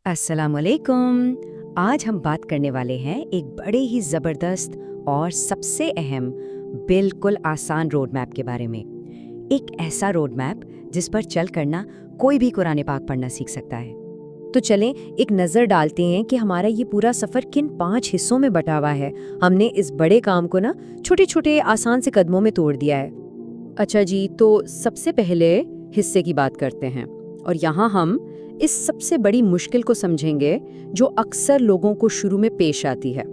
अस्सलाम वालेकुम। आज हम बात करने वाले हैं एक बड़े ही ज़बरदस्त और सबसे अहम, बिल्कुल आसान रोड मैप के बारे में। एक ऐसा रोड मैप जिस पर चल करना कोई भी कुरान पाक पढ़ना सीख सकता है। तो चलें एक नज़र डालते हैं कि हमारा ये पूरा सफ़र किन 5 हिस्सों में बटा हुआ है। हमने इस बड़े काम को ना छोटे छोटे आसान से कदमों में तोड़ दिया है। अच्छा जी, तो सबसे पहले हिस्से की बात करते हैं और यहाँ हम इस सबसे बड़ी मुश्किल को समझेंगे जो अक्सर लोगों को शुरू में पेश आती है।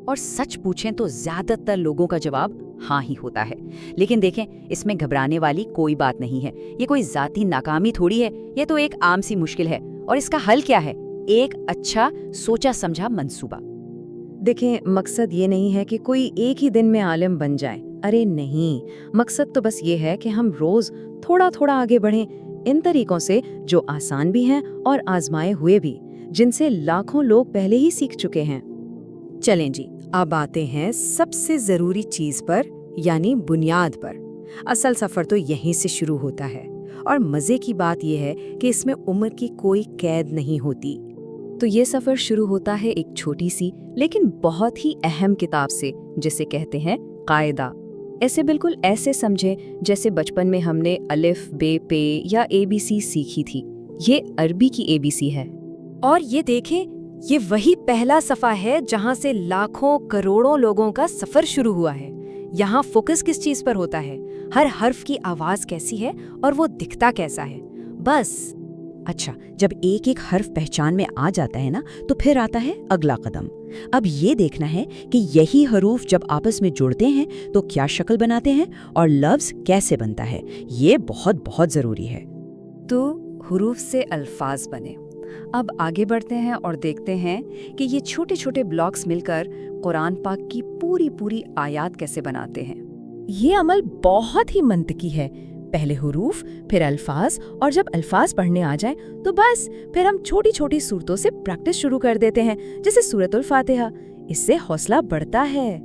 और सच पूछें तो ज्यादातर लोगों का जवाब हाँ ही होता है। लेकिन देखें, इसमें घबराने वाली कोई बात नहीं है। ये कोई जाती नाकामी थोड़ी है, ये तो एक आम सी मुश्किल है। और इसका हल क्या है? एक अच्छा सोचा समझा मंसूबा। देखें, मकसद ये नहीं है कि कोई एक ही दिन में आलिम बन जाए। अरे नहीं, मकसद तो बस ये है कि हम रोज थोड़ा थोड़ा आगे बढ़ें, इन तरीकों से जो आसान भी हैं और आजमाए हुए भी, जिनसे लाखों लोग पहले ही सीख चुके हैं। चलें जी, अब आते हैं सबसे जरूरी चीज पर, यानी बुनियाद पर। असल सफर तो यहीं से शुरू होता है और मजे की बात यह है कि इसमें उम्र की कोई कैद नहीं होती। तो ये सफर शुरू होता है एक छोटी सी लेकिन बहुत ही अहम किताब से, जिसे कहते हैं कायदा। ऐसे बिल्कुल ऐसे समझें जैसे बचपन में हमने अलिफ बे पे या एबीसी सीखी थी। ये अरबी की एबीसी है। और ये देखें, ये वही पहला सफ़ा है जहाँ से लाखों करोड़ों लोगों का सफ़र शुरू हुआ है। यहाँ फोकस किस चीज़ पर होता है? हर हर्फ की आवाज़ कैसी है और वो दिखता कैसा है, बस। अच्छा, जब एक एक हर्फ पहचान में आ जाता है ना, तो फिर आता है अगला कदम। अब ये देखना है कि यही हरूफ जब आपस में जुड़ते हैं तो क्या शक्ल बनाते हैं और लफ्ज़ कैसे बनता है। ये बहुत बहुत ज़रूरी है। तो हरूफ से अल्फाज बने। अब आगे बढ़ते हैं और देखते हैं कि ये छोटे छोटे ब्लॉक्स मिलकर कुरान पाक की पूरी पूरी आयत कैसे बनाते हैं। ये अमल बहुत ही मंतकी है। पहले हुरूफ, फिर अल्फाज, और जब अल्फाज पढ़ने आ जाए तो बस फिर हम छोटी छोटी सूरतों से प्रैक्टिस शुरू कर देते हैं, जैसे सूरतुल फातिहा। इससे हौसला बढ़ता है।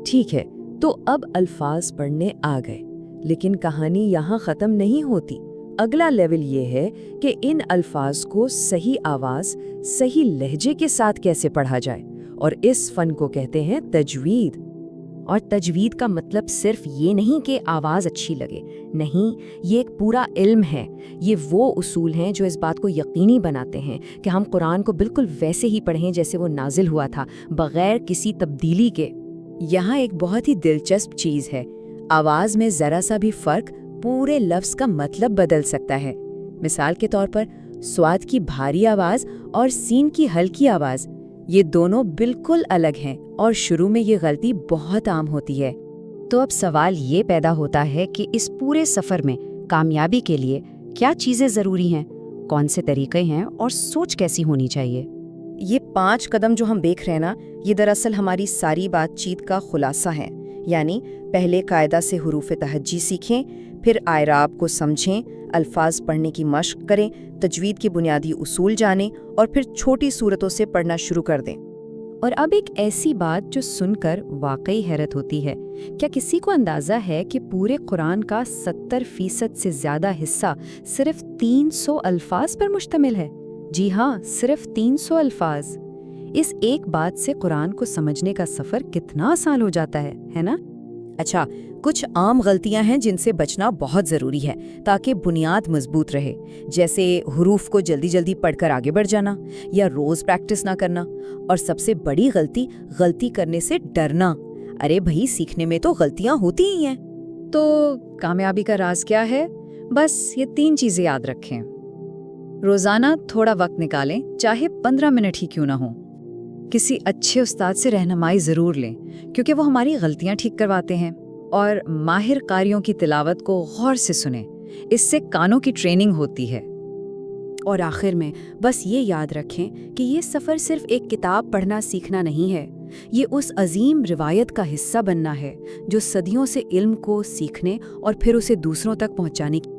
ठीक है, तो अब अल्फाज पढ़ने आ गए, लेकिन कहानी यहाँ खत्म नहीं होती। अगला लेवल ये है कि इन अल्फाज को सही आवाज, सही लहजे के साथ कैसे पढ़ा जाए, और इस फन को कहते हैं तजवीद। और तजवीद का मतलब सिर्फ ये नहीं कि आवाज़ अच्छी लगे, नहीं, ये एक पूरा इल्म है। ये वो उसूल हैं जो इस बात को यकीनी बनाते हैं कि हम कुरान को बिल्कुल वैसे ही पढ़ें जैसे वो नाजिल हुआ था, बगैर किसी तब्दीली के। यहाँ एक बहुत ही दिलचस्प चीज़ है, आवाज़ में ज़रा सा भी फ़र्क पूरे लफ्ज़ का मतलब बदल सकता है। मिसाल के तौर पर स्वाद की भारी आवाज़ और सीन की हल्की आवाज़, ये दोनों बिल्कुल अलग हैं और शुरू में ये गलती बहुत आम होती है। तो अब सवाल ये पैदा होता है कि इस पूरे सफ़र में कामयाबी के लिए क्या चीज़ें ज़रूरी हैं, कौन से तरीक़े हैं और सोच कैसी होनी चाहिए। ये 5 कदम जो हम देख रहे हैं ना, ये दरअसल हमारी सारी बातचीत का खुलासा है। यानी पहले कायदा से हुरूफ तहज्जी सीखें, फिर आयराब को समझें, अल्फाज पढ़ने की मश्क करें, तजवीद के बुनियादी उसूल जानें और फिर छोटी सूरतों से पढ़ना शुरू कर दें। और अब एक ऐसी बात जो सुनकर वाकई हैरत होती है, क्या किसी को अंदाज़ा है कि पूरे कुरान का 70% से ज़्यादा हिस्सा सिर्फ 300 अल्फाज पर मुश्तमिल है? जी हाँ, सिर्फ 300 अल्फाज। इस एक बात से कुरान को समझने का सफ़र कितना आसान हो जाता है ना? अच्छा, कुछ आम गलतियां हैं जिनसे बचना बहुत ज़रूरी है ताकि बुनियाद मजबूत रहे, जैसे हुरूफ को जल्दी जल्दी पढ़कर आगे बढ़ जाना या रोज़ प्रैक्टिस ना करना। और सबसे बड़ी गलती करने से डरना। अरे भाई, सीखने में तो गलतियां होती ही हैं। तो कामयाबी का राज क्या है? बस ये 3 चीज़ें याद रखें। रोज़ाना थोड़ा वक्त निकालें, चाहे 15 मिनट ही क्यों ना हो। किसी अच्छे उस्ताद से रहनुमाई ज़रूर लें, क्योंकि वो हमारी गलतियां ठीक करवाते हैं। और माहिर कारियों की तिलावत को गौर से सुनें, इससे कानों की ट्रेनिंग होती है। और आखिर में बस ये याद रखें कि ये सफ़र सिर्फ एक किताब पढ़ना सीखना नहीं है, ये उस अजीम रिवायत का हिस्सा बनना है जो सदियों से इल्म को सीखने और फिर उसे दूसरों तक पहुंचाने की